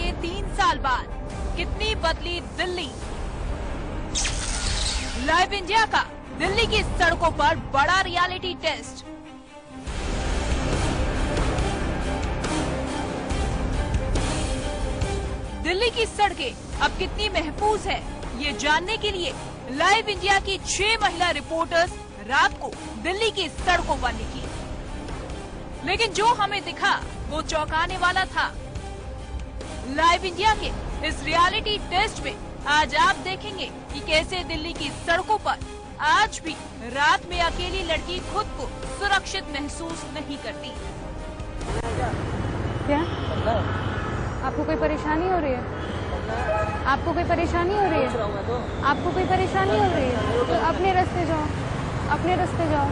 के 3 साल बाद कितनी बदली दिल्ली। लाइव इंडिया का दिल्ली की सड़कों पर बड़ा रियलिटी टेस्ट। दिल्ली की सड़कें अब कितनी महफूज है, ये जानने के लिए लाइव इंडिया की 6 महिला रिपोर्टर्स रात को दिल्ली की सड़कों पर निकली। लेकिन जो हमें दिखा वो चौंकाने वाला था। लाइव इंडिया के इस रियलिटी टेस्ट में आज आप देखेंगे कि कैसे दिल्ली की सड़कों पर आज भी रात में अकेली लड़की खुद को सुरक्षित महसूस नहीं करती। क्या आपको कोई परेशानी हो रही है? आपको कोई परेशानी हो रही है? आपको कोई परेशानी हो रही है तो अपने रास्ते जाओ, अपने रास्ते जाओ।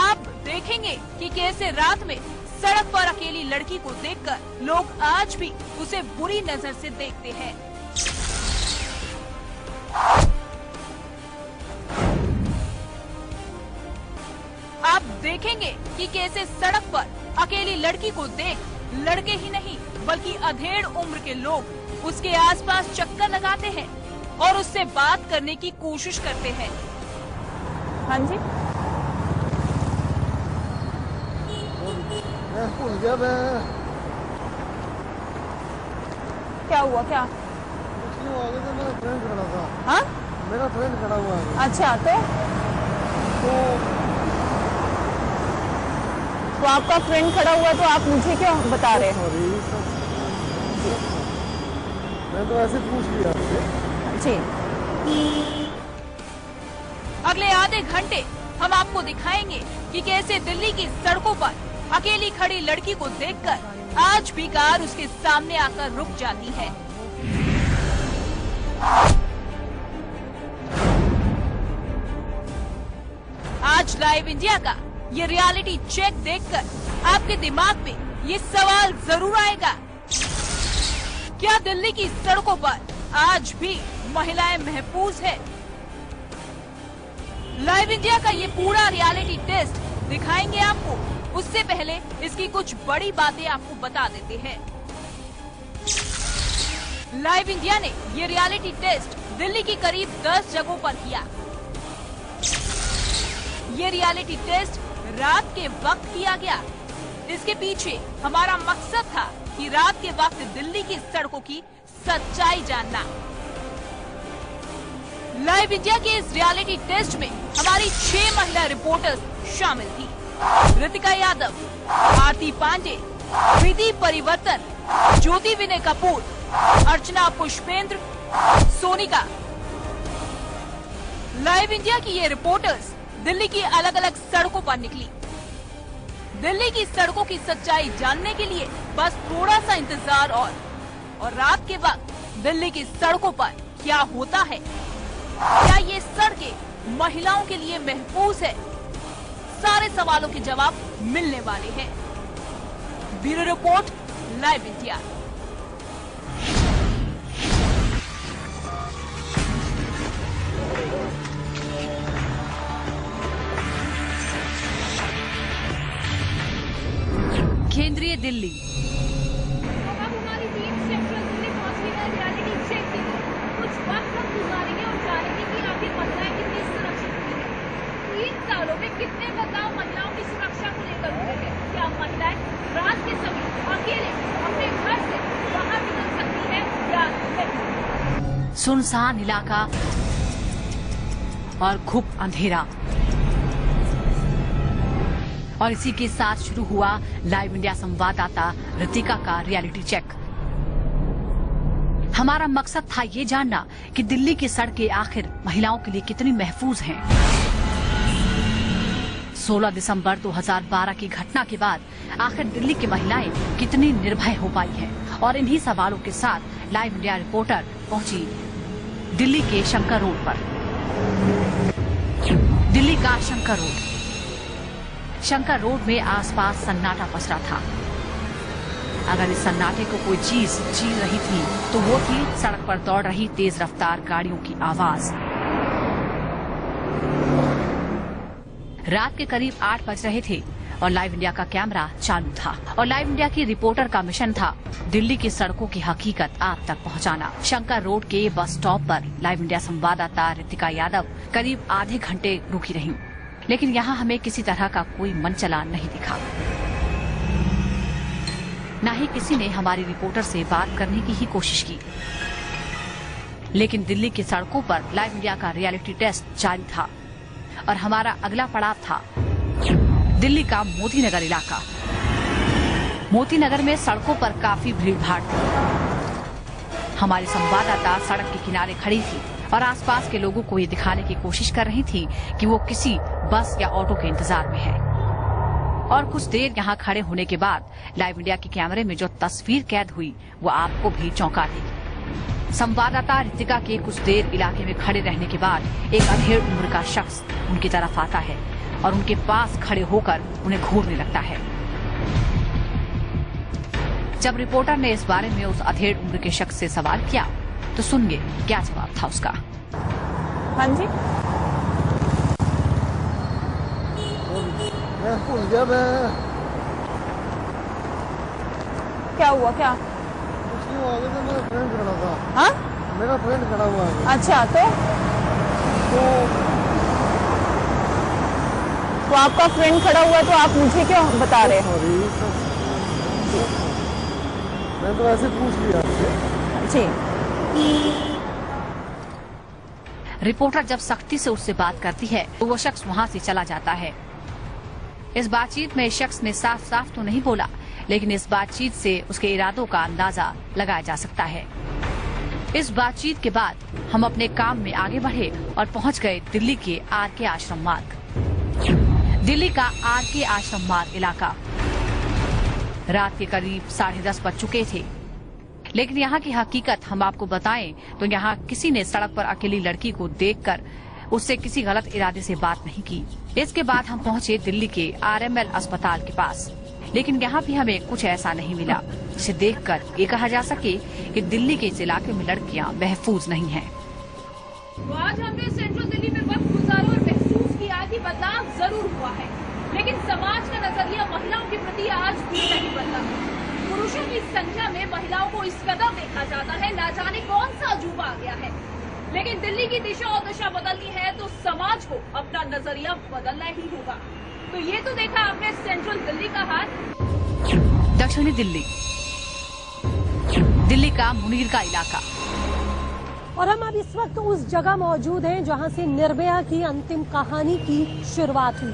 आप देखेंगे कि कैसे रात में सड़क पर अकेली लड़की को देखकर लोग आज भी उसे बुरी नजर से देखते हैं। आप देखेंगे कि कैसे सड़क पर अकेली लड़की को देख लड़के ही नहीं बल्कि अधेड़ उम्र के लोग उसके आसपास चक्कर लगाते हैं और उससे बात करने की कोशिश करते हैं। हाँ जी, क्या हुआ? क्या मेरा फ्रेंड खड़ा था। हाँ, मेरा फ्रेंड खड़ा हुआ है। अच्छा तो आपका फ्रेंड खड़ा हुआ तो आप मुझे क्यों बता रहे हैं? मैं तो ऐसे पूछ लिया आपसे। जी, अगले आधे घंटे हम आपको दिखाएंगे कि कैसे दिल्ली की सड़कों पर अकेली खड़ी लड़की को देखकर आज भी कार उसके सामने आकर रुक जाती है। आज लाइव इंडिया का ये रियलिटी चेक देखकर आपके दिमाग में ये सवाल जरूर आएगा, क्या दिल्ली की सड़कों पर आज भी महिलाएं महफूज है? लाइव इंडिया का ये पूरा रियलिटी टेस्ट दिखाएंगे आपको। उससे पहले इसकी कुछ बड़ी बातें आपको बता देते हैं। लाइव इंडिया ने ये रियलिटी टेस्ट दिल्ली की करीब 10 जगहों पर किया। ये रियलिटी टेस्ट रात के वक्त किया गया। इसके पीछे हमारा मकसद था कि रात के वक्त दिल्ली की सड़कों की सच्चाई जानना। लाइव इंडिया के इस रियलिटी टेस्ट में हमारी 6 महिला रिपोर्टर्स शामिल थी। ऋतिका यादव, आरती पांडे, विधि परिवर्तन, ज्योति विनय कपूर, अर्चना पुष्पेंद्र, सोनिका। लाइव इंडिया की ये रिपोर्टर्स दिल्ली की अलग अलग सड़कों पर निकली। दिल्ली की सड़कों की सच्चाई जानने के लिए बस थोड़ा सा इंतजार और रात के वक्त दिल्ली की सड़कों पर क्या होता है? क्या ये सड़कें महिलाओं के लिए महफूज है? सारे सवालों के जवाब मिलने वाले हैं। Bureau report, live India. केंद्रीय दिल्ली। अब हमारी टीम सेंट्रल दिल्ली पहुंच गई है रियलिटी चेक के लिए। कुछ वक्त हम गुजारेंगे और जानेंगे कि आखिर महिलाएं कितनी सुरक्षित हुई है। 3 सालों में कितने बदलाव महिलाओं की सुरक्षा को लेकर हुए हैं? क्या महिलाएं रात के समय अकेले अपने घर से बाहर निकल सकती है या नहीं? सुनसान इलाका और खूब अंधेरा, और इसी के साथ शुरू हुआ लाइव इंडिया संवाददाता ऋतिका का रियलिटी चेक। हमारा मकसद था ये जानना कि दिल्ली की सड़कें आखिर महिलाओं के लिए कितनी महफूज हैं। 16 दिसंबर 2012 की घटना के बाद आखिर दिल्ली की महिलाएं कितनी निर्भय हो पाई हैं, और इन्हीं सवालों के साथ लाइव इंडिया रिपोर्टर पहुंची दिल्ली के शंकर रोड पर। दिल्ली का शंकर रोड में आसपास सन्नाटा पसरा था। अगर इस सन्नाटे को कोई चीज छीन रही थी तो वो थी सड़क पर दौड़ रही तेज रफ्तार गाड़ियों की आवाज। रात के करीब 8 बज रहे थे और लाइव इंडिया का कैमरा चालू था और लाइव इंडिया की रिपोर्टर का मिशन था दिल्ली की सड़कों की हकीकत आप तक पहुंचाना। शंकर रोड के बस स्टॉप पर लाइव इंडिया संवाददाता रितिका यादव करीब आधे घंटे रुकी रहीं, लेकिन यहाँ हमें किसी तरह का कोई मनचला नहीं दिखा। न ही किसी ने हमारी रिपोर्टर से बात करने की ही कोशिश की। लेकिन दिल्ली की सड़कों पर लाइव इंडिया का रियलिटी टेस्ट जारी था और हमारा अगला पड़ाव था दिल्ली का मोती नगर इलाका। मोती नगर में सड़कों पर काफी भीड़ भाड़ थी। हमारी संवाददाता सड़क के किनारे खड़ी थी और आसपास के लोगों को ये दिखाने की कोशिश कर रही थी कि वो किसी बस या ऑटो के इंतजार में है। और कुछ देर यहाँ खड़े होने के बाद लाइव इंडिया के कैमरे में जो तस्वीर कैद हुई वो आपको भी चौंका देगी। संवाददाता रितिका के कुछ देर इलाके में खड़े रहने के बाद एक अधेड़ उम्र का शख्स उनकी तरफ आता है और उनके पास खड़े होकर उन्हें घूरने लगता है। जब रिपोर्टर ने इस बारे में उस अधेड़ उम्र के शख्स से सवाल किया तो सुनिए क्या जवाब था उसका। हाँ जी, मैं भूल गया। मैं क्या हुआ? क्या? कुछ नहीं हुआ, आगे से मेरा फ्रेंड खड़ा था। हाँ, मेरा फ्रेंड खड़ा हुआ है। अच्छा, तो आपका फ्रेंड खड़ा हुआ तो आप मुझे क्यों बता रहे हैं? मैं तो ऐसे पूछ लिया आपसे। जी। रिपोर्टर जब सख्ती से उससे बात करती है तो वो शख्स वहाँ से चला जाता है। इस बातचीत में शख्स ने साफ साफ तो नहीं बोला, लेकिन इस बातचीत से उसके इरादों का अंदाजा लगाया जा सकता है। इस बातचीत के बाद हम अपने काम में आगे बढ़े और पहुंच गए दिल्ली के आरके आश्रम मार्ग। दिल्ली का आरके आश्रम मार्ग इलाका रात के करीब 10:30 बज चुके थे, लेकिन यहाँ की हकीकत हम आपको बताएं तो यहाँ किसी ने सड़क पर अकेली लड़की को देखकर उससे किसी गलत इरादे से बात नहीं की। इसके बाद हम पहुँचे दिल्ली के RML अस्पताल के पास, लेकिन यहाँ भी हमें कुछ ऐसा नहीं मिला जिसे देखकर ये कहा जा सके कि दिल्ली के इस इलाके में लड़कियाँ महफूज नहीं हैं। तो आज हमने सेंट्रल दिल्ली में वक्त गुजारा और महसूस किया कि बदलाव जरूर हुआ है, लेकिन समाज का नजरिया महिलाओं के प्रति आज भी नहीं बदला। पुरुषों की संख्या में महिलाओं को इस कदर देखा जाता है, ना जाने कौन सा अजूबा आ गया है। लेकिन दिल्ली की दिशा और दशा बदलनी है तो समाज को अपना नजरिया बदलना ही होगा। तो ये तो देखा आपने सेंट्रल दिल्ली का हाल। दक्षिणी दिल्ली, दिल्ली का मुनीर का इलाका। और हम अब इस वक्त उस जगह मौजूद हैं जहां से निर्भया की अंतिम कहानी की शुरुआत हुई,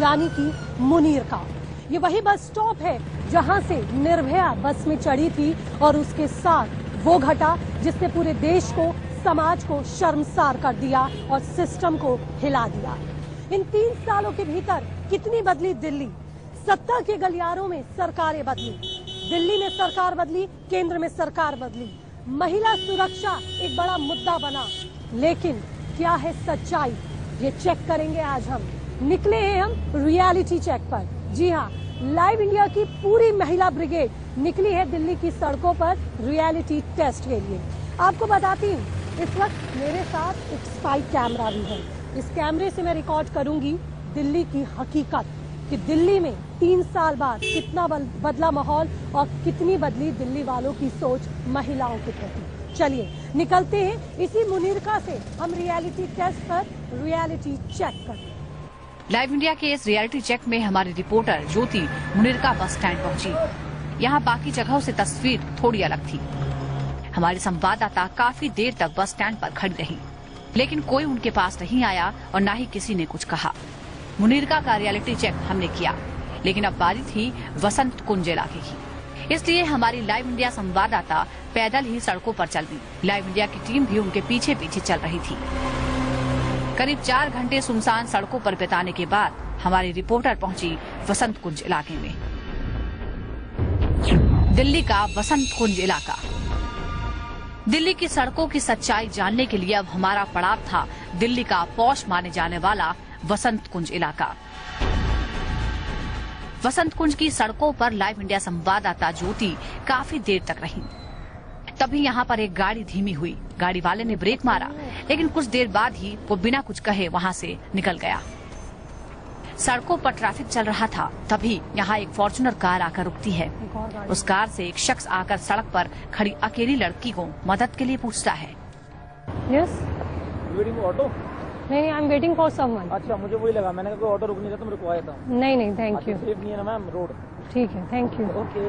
यानी कि मुनीर का। ये वही बस स्टॉप है जहां से निर्भया बस में चढ़ी थी और उसके साथ वो घटा जिसने पूरे देश को, समाज को शर्मसार कर दिया और सिस्टम को हिला दिया। इन 3 सालों के भीतर कितनी बदली दिल्ली। सत्ता के गलियारों में सरकारें बदली, दिल्ली में सरकार बदली, केंद्र में सरकार बदली। महिला सुरक्षा एक बड़ा मुद्दा बना, लेकिन क्या है सच्चाई, ये चेक करेंगे आज हम। निकले हैं हम रियलिटी चेक पर। जी हाँ, लाइव इंडिया की पूरी महिला ब्रिगेड निकली है दिल्ली की सड़कों पर रियलिटी टेस्ट के लिए। आपको बताती हूँ, इस वक्त मेरे साथ एक स्पाई कैमरा भी है। इस कैमरे से मैं रिकॉर्ड करूंगी दिल्ली की हकीकत कि दिल्ली में 3 साल बाद कितना बदला माहौल और कितनी बदली दिल्ली वालों की सोच महिलाओं के प्रति। चलिए निकलते हैं इसी मुनीरका से हम रियलिटी टेस्ट पर रियलिटी चेक करते हैं। लाइव इंडिया के इस रियलिटी चेक में हमारी रिपोर्टर ज्योति मुनीरका बस स्टैंड पहुंची। यहाँ बाकी जगहों से तस्वीर थोड़ी अलग थी। हमारी संवाददाता काफी देर तक बस स्टैंड पर खड़ी रही, लेकिन कोई उनके पास नहीं आया और न ही किसी ने कुछ कहा। मुनीरका का रियलिटी चेक हमने किया, लेकिन अब बारी थी वसंत कुंज इलाके की, इसलिए हमारी लाइव इंडिया संवाददाता पैदल ही सड़कों पर चल दी। लाइव इंडिया की टीम भी उनके पीछे पीछे चल रही थी। करीब 4 घंटे सुनसान सड़कों पर बिताने के बाद हमारी रिपोर्टर पहुंची वसंत कुंज इलाके में। दिल्ली का वसंत कुंज इलाका। दिल्ली की सड़कों की सच्चाई जानने के लिए अब हमारा पड़ाव था दिल्ली का पॉश माने जाने वाला वसंत कुंज इलाका। वसंत कुंज की सड़कों पर लाइव इंडिया संवाददाता ज्योति काफी देर तक रही। तभी यहाँ पर एक गाड़ी धीमी हुई। गाड़ी वाले ने ब्रेक मारा, लेकिन कुछ देर बाद ही वो बिना कुछ कहे वहाँ से निकल गया। सड़कों पर ट्रैफिक चल रहा था, तभी यहाँ एक फॉर्च्यूनर कार आकर रुकती है। उस कार से एक शख्स आकर सड़क पर खड़ी अकेली लड़की को मदद के लिए पूछता है। Yes, auto? नहीं, I am waiting for someone. अच्छा, मुझे वही लगा, मैंने कहा ऑटो रुक नहीं रहा तो मैं रुकवाया था। नहीं, थैंक यू। सेफ नहीं है ना मैम रोड? ठीक है, थैंक यू। ओके।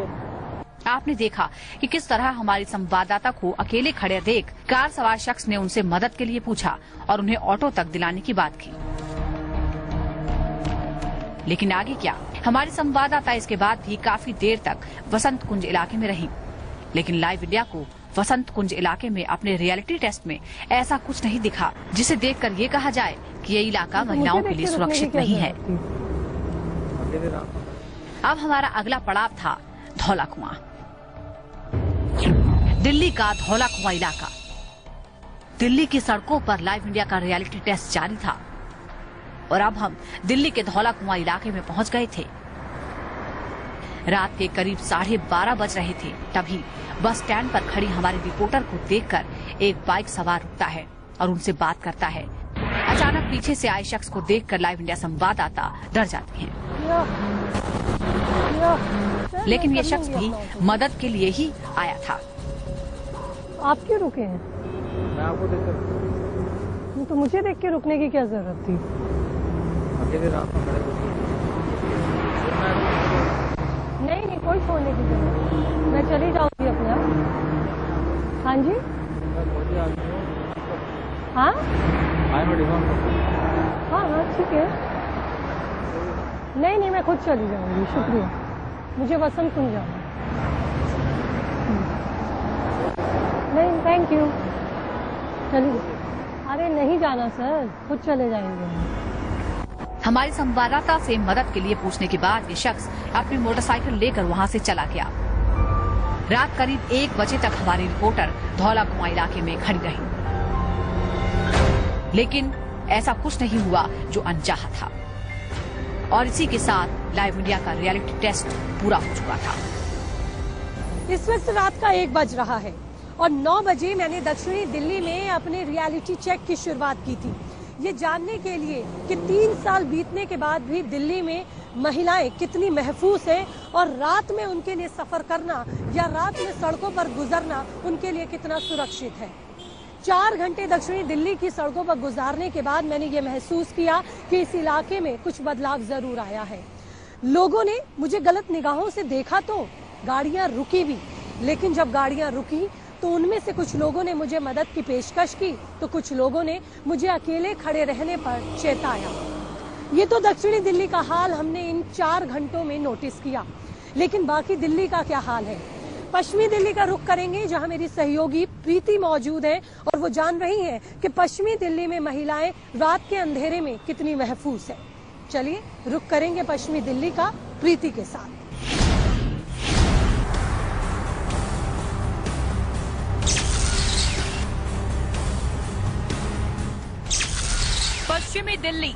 आपने देखा कि किस तरह हमारी संवाददाता को अकेले खड़े देख कार सवार शख्स ने उनसे मदद के लिए पूछा और उन्हें ऑटो तक दिलाने की बात की। लेकिन आगे क्या? हमारी संवाददाता इसके बाद भी काफी देर तक वसंत कुंज इलाके में रही, लेकिन लाइव इंडिया को वसंत कुंज इलाके में अपने रियलिटी टेस्ट में ऐसा कुछ नहीं दिखा जिसे देखकर ये कहा जाए कि ये इलाका महिलाओं के लिए सुरक्षित नहीं है। अब हमारा अगला पड़ाव था धौला कुआं, दिल्ली का धौला कुआं इलाका। दिल्ली की सड़कों पर लाइव इंडिया का रियलिटी टेस्ट जारी था और अब हम दिल्ली के धौला कुआं इलाके में पहुंच गए थे। रात के करीब 12:30 बज रहे थे, तभी बस स्टैंड पर खड़ी हमारे रिपोर्टर को देखकर एक बाइक सवार रुकता है और उनसे बात करता है। अचानक पीछे से आए शख्स को देखकर लाइव इंडिया संवाददाता डर जाती हैं। लेकिन ये शख्स भी मदद के लिए ही आया था। आप क्यों रुके हैं? मैं आपको देखकर। तो मुझे देख के रुकने की क्या जरूरत थी? अकेले रात में खड़े नहीं, कोई छोड़ने की जरूरत नहीं। मैं चली जाऊंगी अपने आप। हाँ जी, हाँ हाँ, ठीक है। नहीं, मैं खुद चली जाऊंगी, शुक्रिया। मुझे वसंत कुंज जाना। नहीं, थैंक यू। चलिए। अरे नहीं जाना सर, खुद चले जाएंगे। हमारी संवाददाता से मदद के लिए पूछने के बाद ये शख्स अपनी मोटरसाइकिल लेकर वहां से चला गया। रात करीब 1 बजे तक हमारी रिपोर्टर धौला कुआं इलाके में खड़ी रही, लेकिन ऐसा कुछ नहीं हुआ जो अनचाहा था। और इसी के साथ लाइव इंडिया का रियलिटी टेस्ट पूरा हो चुका था। इस वक्त रात का 1 बज रहा है और 9 बजे मैंने दक्षिणी दिल्ली में अपने रियलिटी चेक की शुरुआत की थी, ये जानने के लिए कि 3 साल बीतने के बाद भी दिल्ली में महिलाएं कितनी महफूज हैं और रात में उनके लिए सफर करना या रात में सड़कों पर गुजरना उनके लिए कितना सुरक्षित है। 4 घंटे दक्षिणी दिल्ली की सड़कों पर गुजारने के बाद मैंने ये महसूस किया कि इस इलाके में कुछ बदलाव जरूर आया है। लोगों ने मुझे गलत निगाहों से देखा तो गाड़ियां रुकी भी, लेकिन जब गाड़ियां रुकी तो उनमें से कुछ लोगों ने मुझे मदद की पेशकश की तो कुछ लोगों ने मुझे अकेले खड़े रहने पर चेताया। ये तो दक्षिणी दिल्ली का हाल हमने इन 4 घंटों में नोटिस किया, लेकिन बाकी दिल्ली का क्या हाल है? पश्चिमी दिल्ली का रुख करेंगे, जहां मेरी सहयोगी प्रीति मौजूद है और वो जान रही है कि पश्चिमी दिल्ली में महिलाएं रात के अंधेरे में कितनी महफूज है। चलिए रुख करेंगे पश्चिमी दिल्ली का प्रीति के साथ। पश्चिमी दिल्ली।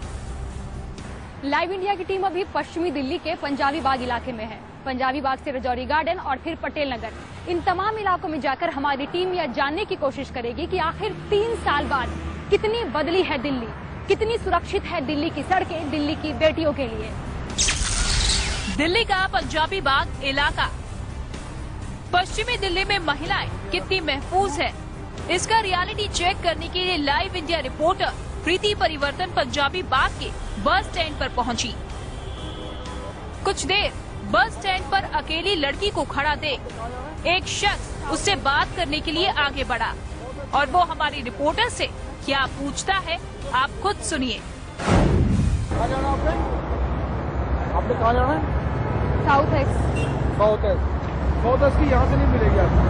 लाइव इंडिया की टीम अभी पश्चिमी दिल्ली के पंजाबी बाग इलाके में है। पंजाबी बाग से रजौरी गार्डन और फिर पटेल नगर, इन तमाम इलाकों में जाकर हमारी टीम यह जानने की कोशिश करेगी कि आखिर 3 साल बाद कितनी बदली है दिल्ली, कितनी सुरक्षित है दिल्ली की सड़कें दिल्ली की बेटियों के लिए। दिल्ली का पंजाबी बाग इलाका। पश्चिमी दिल्ली में महिलाएं कितनी महफूज है, इसका रियलिटी चेक करने के लिए लाइव इंडिया रिपोर्टर प्रीति परिवर्तन पंजाबी बाग के बस स्टैंड पर पहुंची। कुछ देर बस स्टैंड पर अकेली लड़की को खड़ा देख एक शख्स उससे बात करने के लिए आगे बढ़ा और वो हमारी रिपोर्टर से क्या पूछता है आप खुद सुनिए। कहाँ जाना आपने? आपने कहाँ जाना है? South x. South x. South x की यहाँ से नहीं मिलेगी आपको।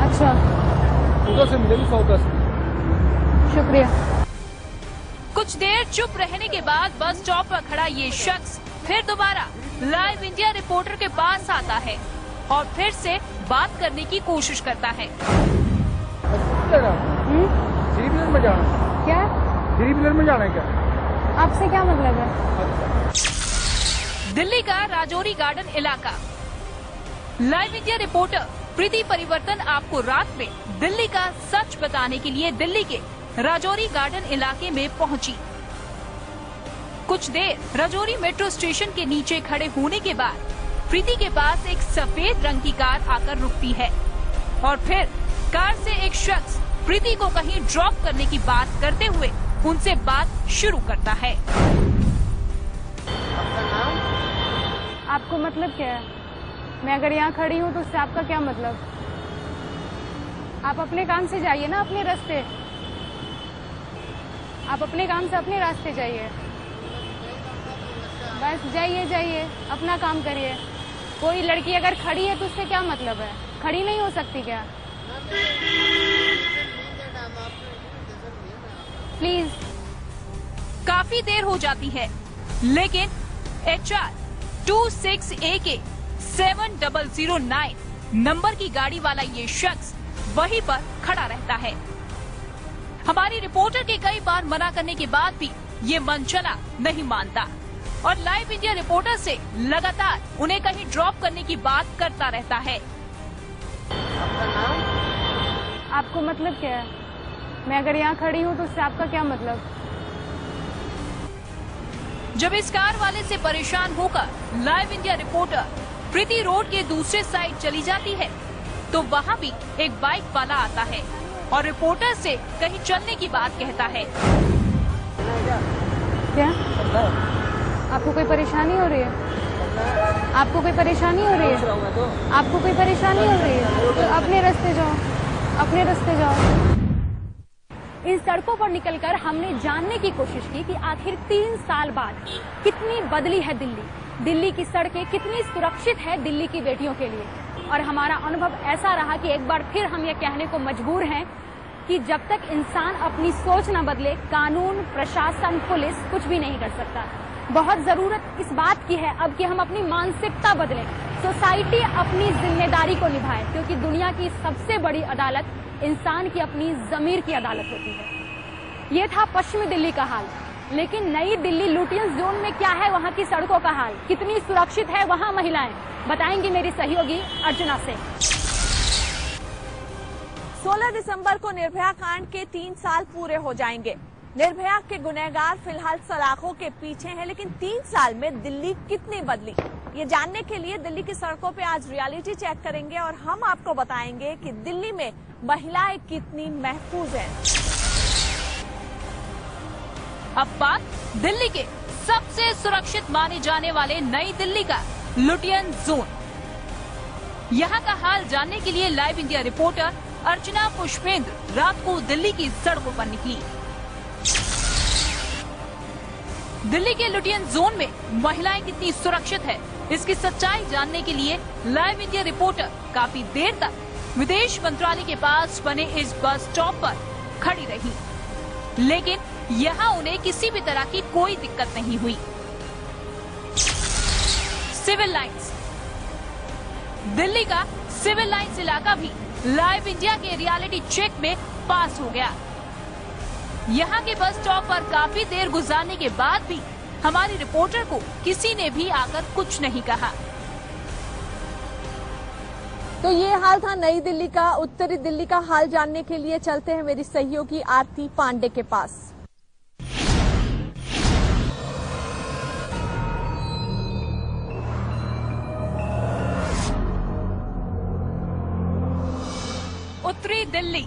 अच्छा, उधर से मिलेगी साउथ एक्स की। शुक्रिया। कुछ देर चुप रहने के बाद बस स्टॉप पर खड़ा ये शख्स फिर दोबारा लाइव इंडिया रिपोर्टर के पास आता है और फिर से बात करने की कोशिश करता है। श्री विलर में जाना है? क्या? श्री विलर में जाना है क्या? आपसे क्या मतलब है? दिल्ली का राजौरी गार्डन इलाका। लाइव इंडिया रिपोर्टर प्रीति परिवर्तन आपको रात में दिल्ली का सच बताने के लिए दिल्ली के राजौरी गार्डन इलाके में पहुंची। कुछ देर राजौरी मेट्रो स्टेशन के नीचे खड़े होने के बाद प्रीति के पास एक सफेद रंग की कार आकर रुकती है और फिर कार से एक शख्स प्रीति को कहीं ड्रॉप करने की बात करते हुए उनसे बात शुरू करता है। आपको मतलब क्या है? मैं अगर यहाँ खड़ी हूँ तो उससे आपका क्या मतलब? आप अपने काम से जाइए ना, अपने रास्ते। आप अपने काम से अपने रास्ते जाइए, बस जाइए, अपना काम करिए। कोई लड़की अगर खड़ी है तो उससे क्या मतलब है? खड़ी नहीं हो सकती क्या? प्लीज। काफी देर हो जाती है लेकिन HR 26AK 7009 नंबर की गाड़ी वाला ये शख्स वहीं पर खड़ा रहता है। हमारी रिपोर्टर के कई बार मना करने के बाद भी ये मनचला नहीं मानता और लाइव इंडिया रिपोर्टर से लगातार उन्हें कहीं ड्रॉप करने की बात करता रहता है। आपको मतलब क्या है? मैं अगर यहाँ खड़ी हूँ तो उससे आपका क्या मतलब? जब इस कार वाले से परेशान होकर लाइव इंडिया रिपोर्टर प्रीति रोड के दूसरे साइड चली जाती है तो वहाँ भी एक बाइक वाला आता है और रिपोर्टर से कहीं चलने की बात कहता है। क्या? आपको कोई परेशानी हो रही है? आपको कोई परेशानी हो रही है? आपको कोई परेशानी हो रही है? तो अपने रास्ते जाओ, अपने रास्ते जाओ। इन सड़कों पर निकलकर हमने जानने की कोशिश की कि आखिर 3 साल बाद कितनी बदली है दिल्ली की सड़कें कितनी सुरक्षित है दिल्ली की बेटियों के लिए। और हमारा अनुभव ऐसा रहा कि एक बार फिर हम ये कहने को मजबूर हैं कि जब तक इंसान अपनी सोच न बदले, कानून, प्रशासन, पुलिस कुछ भी नहीं कर सकता। बहुत जरूरत इस बात की है अब कि हम अपनी मानसिकता बदलें, सोसाइटी अपनी जिम्मेदारी को निभाए, क्योंकि दुनिया की सबसे बड़ी अदालत इंसान की अपनी जमीर की अदालत होती है। ये था पश्चिमी दिल्ली का हाल, लेकिन नई दिल्ली लुटियंस जोन में क्या है वहाँ की सड़कों का हाल, कितनी सुरक्षित है वहाँ महिलाएं, बताएंगी मेरी सहयोगी अर्चना से। 16 दिसंबर को निर्भया कांड के 3 साल पूरे हो जाएंगे। निर्भया के गुनहगार फिलहाल सलाखों के पीछे हैं, लेकिन 3 साल में दिल्ली कितनी बदली, ये जानने के लिए दिल्ली की सड़कों पे आज रियलिटी चेक करेंगे और हम आपको बताएंगे कि दिल्ली में महिलाएं कितनी महफूज हैं। अब बात दिल्ली के सबसे सुरक्षित माने जाने वाले नई दिल्ली का लुटियन जोन। यहाँ का हाल जानने के लिए लाइव इंडिया रिपोर्टर अर्चना पुष्पेंद्र रात को दिल्ली की सड़कों पर निकली। दिल्ली के लुटियन जोन में महिलाएं कितनी सुरक्षित है, इसकी सच्चाई जानने के लिए लाइव इंडिया रिपोर्टर काफी देर तक विदेश मंत्रालय के पास बने इस बस स्टॉप पर खड़ी रही, लेकिन यहाँ उन्हें किसी भी तरह की कोई दिक्कत नहीं हुई। सिविल लाइंस, दिल्ली का सिविल लाइंस इलाका भी लाइव इंडिया के रियलिटी चेक में पास हो गया। यहाँ के बस स्टॉप पर काफी देर गुजारने के बाद भी हमारी रिपोर्टर को किसी ने भी आकर कुछ नहीं कहा। तो ये हाल था नई दिल्ली का। उत्तरी दिल्ली का हाल जानने के लिए चलते हैं मेरी सहयोगी आरती पांडे के पास। उत्तरी दिल्ली,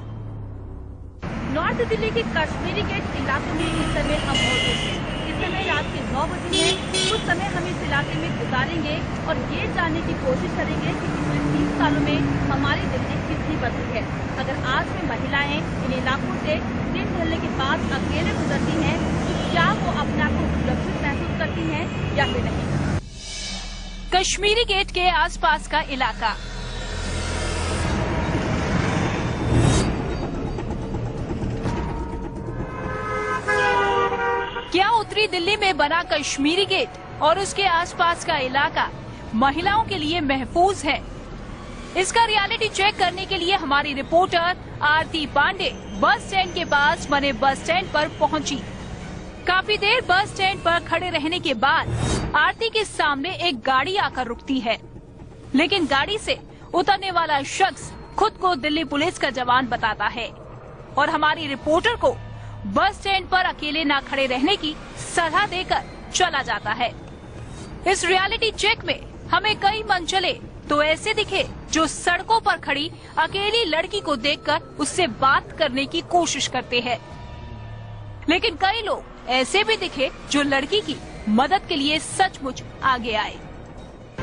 नॉर्थ दिल्ली के कश्मीरी गेट इलाके में इस समय हम मौजूद हैं। इस समय रात के 9 बजे हैं। कुछ समय हम इस इलाके में गुजारेंगे और ये जानने की कोशिश करेंगे कि पिछले 3 सालों में हमारी दिल्ली कितनी बदली है। अगर आज में महिलाएं इन इलाकों से दिन ढलने के बाद अकेले गुजरती हैं तो क्या वो अपने आप को सुरक्षित महसूस करती हैं या फिर नहीं। कश्मीरी गेट के आसपास का इलाका, क्या उत्तरी दिल्ली में बना कश्मीरी गेट और उसके आसपास का इलाका महिलाओं के लिए महफूज है? इसका रियलिटी चेक करने के लिए हमारी रिपोर्टर आरती पांडे बस स्टैंड के पास बने बस स्टैंड पर पहुंची। काफी देर बस स्टैंड पर खड़े रहने के बाद आरती के सामने एक गाड़ी आकर रुकती है, लेकिन गाड़ी से उतरने वाला शख्स खुद को दिल्ली पुलिस का जवान बताता है और हमारी रिपोर्टर को बस स्टैंड पर अकेले न खड़े रहने की सलाह देकर चला जाता है। इस रियलिटी चेक में हमें कई मंचले तो ऐसे दिखे जो सड़कों पर खड़ी अकेली लड़की को देखकर उससे बात करने की कोशिश करते हैं, लेकिन कई लोग ऐसे भी दिखे जो लड़की की मदद के लिए सचमुच आगे आए।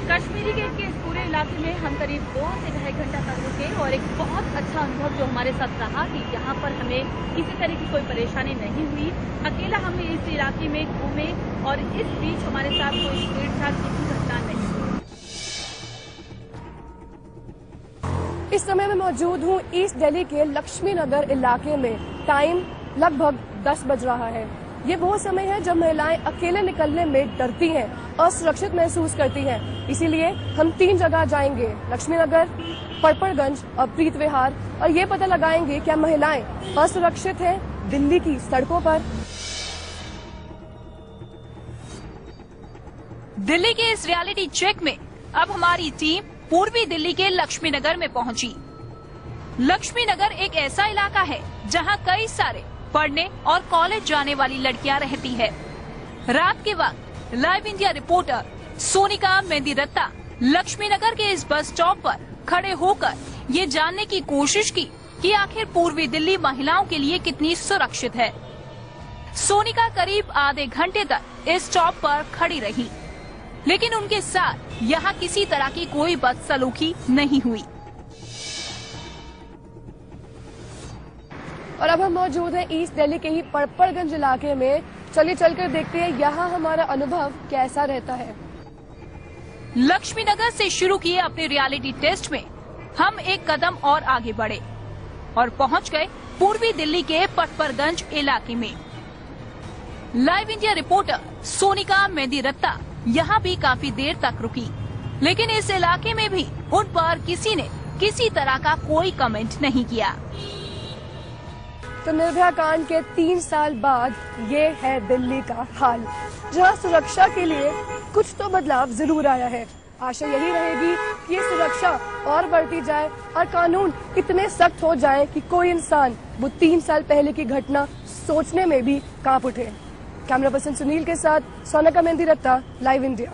कश्मीरी गेट के इस पूरे इलाके में हम करीब 2 से ढाई घंटा तक रुके और एक बहुत अच्छा अनुभव जो हमारे साथ रहा कि यहाँ पर हमें किसी तरह की कोई परेशानी नहीं हुई। अकेला हम इस इलाके में घूमे और इस बीच हमारे साथ कोई छेड़छाड़ की घटना नहीं हुई। इस समय मैं मौजूद हूँ ईस्ट दिल्ली के लक्ष्मी नगर इलाके में। टाइम लगभग 10 बज रहा है। ये वो समय है जब महिलाएं अकेले निकलने में डरती हैं, असुरक्षित महसूस करती हैं। इसीलिए हम 3 जगह जाएंगे, लक्ष्मी नगर, पड़पड़गंज और प्रीत विहार, और ये पता लगाएंगे क्या महिलाएं असुरक्षित हैं दिल्ली की सड़कों पर। दिल्ली के इस रियलिटी चेक में अब हमारी टीम पूर्वी दिल्ली के लक्ष्मी नगर में पहुंची। लक्ष्मी नगर एक ऐसा इलाका है जहां कई सारे पढ़ने और कॉलेज जाने वाली लड़कियां रहती है। रात के वक्त live India reporter Sonika Mendiratta Laxmi Nagar के इस बस स्टॉप पर खड़े होकर ये जानने की कोशिश की कि आखिर पूर्वी दिल्ली महिलाओं के लिए कितनी सुरक्षित है। सोनिका करीब आधे घंटे तक इस स्टॉप पर खड़ी रही, लेकिन उनके साथ यहाँ किसी तरह की कोई बदसलूकी नहीं हुई। और अब हम मौजूद हैं ईस्ट दिल्ली के ही पड़पड़गंज इलाके में। चलिए चलकर देखते हैं यहाँ हमारा अनुभव कैसा रहता है। लक्ष्मी नगर से शुरू किए अपने रियलिटी टेस्ट में हम एक कदम और आगे बढ़े और पहुँच गए पूर्वी दिल्ली के पड़पड़गंज इलाके में। Live India reporter Sonika Mendiratta यहाँ भी काफी देर तक रुकी, लेकिन इस इलाके में भी उन पर किसी ने किसी तरह का कोई कमेंट नहीं किया। तो निर्भया कांड के 3 साल बाद ये है दिल्ली का हाल, जहां सुरक्षा के लिए कुछ तो बदलाव जरूर आया है। आशा यही रहेगी कि ये सुरक्षा और बढ़ती जाए और कानून इतने सख्त हो जाए कि कोई इंसान वो 3 साल पहले की घटना सोचने में भी कांप उठे। कैमरा पर्सन सुनील के साथ सोनिका मेंदिरत्ता, लाइव इंडिया।